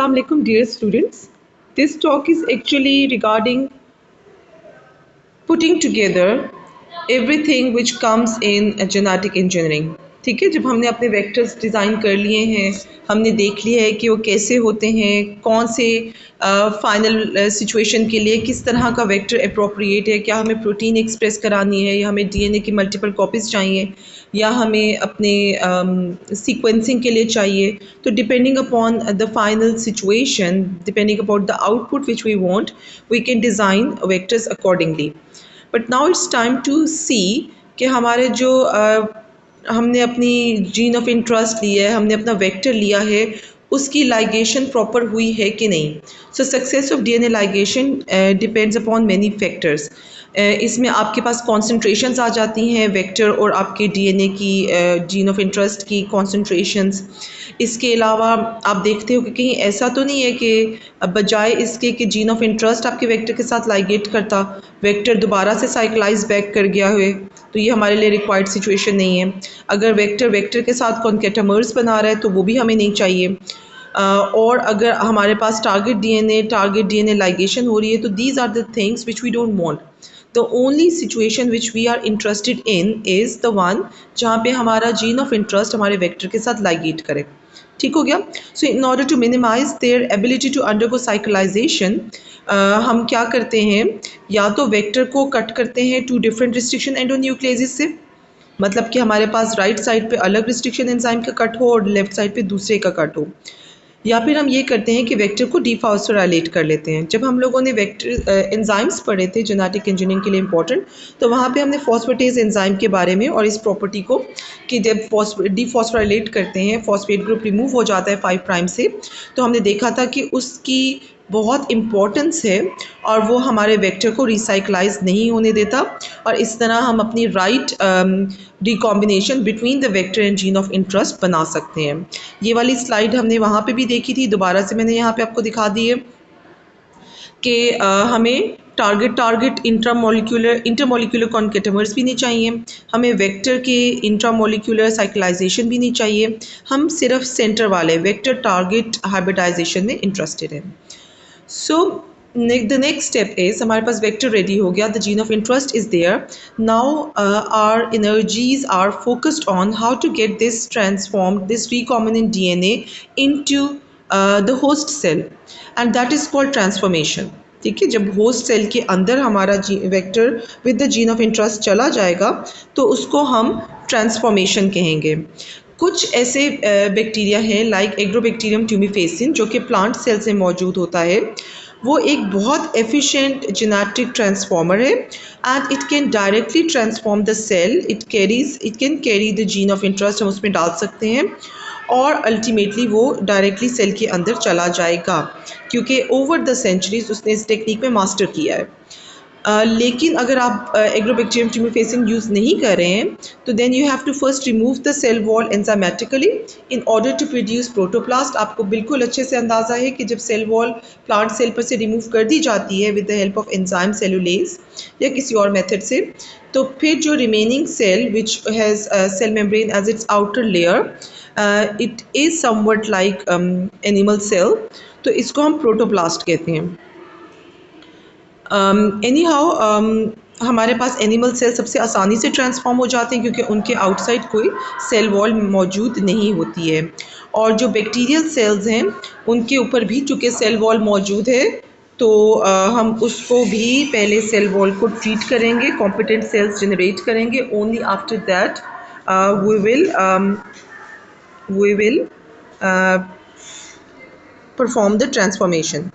Assalamu alaikum dear students. This talk is actually regarding putting together everything which comes in genetic engineering. ठीक है, जब हमने अपने vectors design कर लिए हैं, हमने देख लिया है कि वो कैसे होते हैं, कौन से फाइनल सिचुएशन के लिए किस तरह का वेक्टर अप्रोप्रिएट है, क्या हमें प्रोटीन एक्सप्रेस करानी है या हमें डीएनए की मल्टीपल कॉपीज़ चाहिए या हमें अपने सीक्वेंसिंग के लिए चाहिए, तो depending upon the final situation, depending upon the output which we want, we can design vectors accordingly. But now it's time to see कि हमारे जो हमने अपनी जीन ऑफ इंटरेस्ट ली है, हमने अपना वेक्टर लिया है, उसकी लाइगेशन प्रॉपर हुई है कि नहीं. सो success of DNA ligation depends upon many factors. इसमें आपके पास कॉन्सेंट्रेशंस आ जाती हैं वेक्टर और आपके डीएनए की जीन ऑफ इंटरेस्ट की कॉन्सेंट्रेशंस. इसके अलावा आप देखते हो कि कहीं ऐसा तो नहीं है कि बजाय इसके कि जीन ऑफ इंटरेस्ट आपके वेक्टर के साथ लाइगेट करता, वेक्टर दोबारा से साइक्लाइज बैक कर गया हुए, तो ये हमारे लिए रिक्वायर्ड सिचुएशन नहीं है. अगर वेक्टर वेक्टर के साथ कॉन्केटामर्स बना रहा है तो वो भी हमें नहीं चाहिए. और अगर हमारे पास टारगेट डीएनए लाइगेशन हो रही है, तो these are the things which we don't want. The only situation which we are interested in is the one जहाँ पे हमारा जीन ऑफ इंटरेस्ट हमारे वेक्टर के साथ लाइगेट करे. ठीक हो गया. So in order to minimize their ability to undergo cyclization, हम क्या करते हैं, या तो वेक्टर को कट करते हैं टू डिफरेंट रिस्ट्रिक्शन एंडोन्यूक्लियेसिस से, मतलब कि हमारे पास राइट साइड पे अलग रिस्ट्रिक्शन एंजाइम का कट हो और लेफ्ट साइड पे दूसरे का कट हो, या फिर हम ये करते हैं कि वेक्टर को डीफॉस्फोराइलेट कर लेते हैं. जब हम लोगों ने वेक्टर एंजाइम्स पढ़े थे जेनेटिक इंजीनियरिंग के लिए इंपॉर्टेंट, तो वहाँ पे हमने फॉस्फेटेज एंजाइम के बारे में और इस प्रॉपर्टी को कि जब डीफॉस्फोराइलेट करते हैं फॉस्फेट ग्रुप रिमूव हो जाता है 5 प्राइम से, तो हमने देखा था कि उसकी बहुत इम्पोर्टेंस है और वो हमारे वेक्टर को रिसाइक्लाइज नहीं होने देता, और इस तरह हम अपनी right recombination between the vector and gene of interest बना सकते हैं. ये वाली स्लाइड हमने वहाँ पे भी देखी थी, दोबारा से मैंने यहाँ पे आपको दिखा दी है कि हमें टारगेट इंटरमोलिकुलर कॉन्केटामर्स भी नहीं चाहिए, हमें वेक्टर के इंट्रामोलिकुलर साइक्लाइजेशन भी नहीं चाहिए, हम सिर्फ सेंटर वाले वेक्टर टारगेट हाइब्रिडाइजेशन में इंटरेस्टेड हैं. सो the next step is हमारे पास वेक्टर रेडी हो गया, the gene of interest is there. Now our energies are focused on how to get this transformed, this recombinant DNA into the host cell, and that is called transformation. ठीक है, जब host cell के अंदर हमारा vector with the gene of interest चला जाएगा तो उसको हम ट्रांसफॉर्मेशन कहेंगे. कुछ ऐसे बैक्टीरिया हैं लाइक एग्रोबैक्टीरियम ट्यूमिफेसिन जो कि प्लांट सेल से मौजूद होता है. वो एक बहुत एफिशिएंट जेनेटिक ट्रांसफॉर्मर है and it can directly transform the cell. It can carry the gene of interest, हम उसमें डाल सकते हैं और अल्टीमेटली वो डायरेक्टली सेल के अंदर चला जाएगा क्योंकि ओवर द सेंचुरीज उसने इस टेक्निक में मास्टर किया है. लेकिन अगर आप एग्रोबैक्टीरियम ट्यूमिफेसिन यूज़ नहीं कर रहे हैं तो then you have to first remove the cell wall enzymatically in order to produce protoplast. आपको बिल्कुल अच्छे से अंदाज़ा है कि जब सेल वॉल प्लांट सेल पर से रिमूव कर दी जाती है with the help of enzyme cellulase या किसी और मेथड से, तो फिर जो remaining cell which has cell membrane as its outer layer, it is somewhat like animal cell, तो इसको हम प्रोटोप्लास्ट कहते हैं. हमारे पास एनिमल सेल सबसे आसानी से ट्रांसफॉर्म हो जाते हैं क्योंकि उनके आउटसाइड कोई सेल वॉल मौजूद नहीं होती है. और जो बैक्टीरियल सेल्स हैं उनके ऊपर भी चूँकि सेल वॉल मौजूद है तो हम उसको भी पहले सेल वॉल को ट्रीट करेंगे, कॉम्पिटेंट सेल्स जनरेट करेंगे. Only after that we will perform the transformation.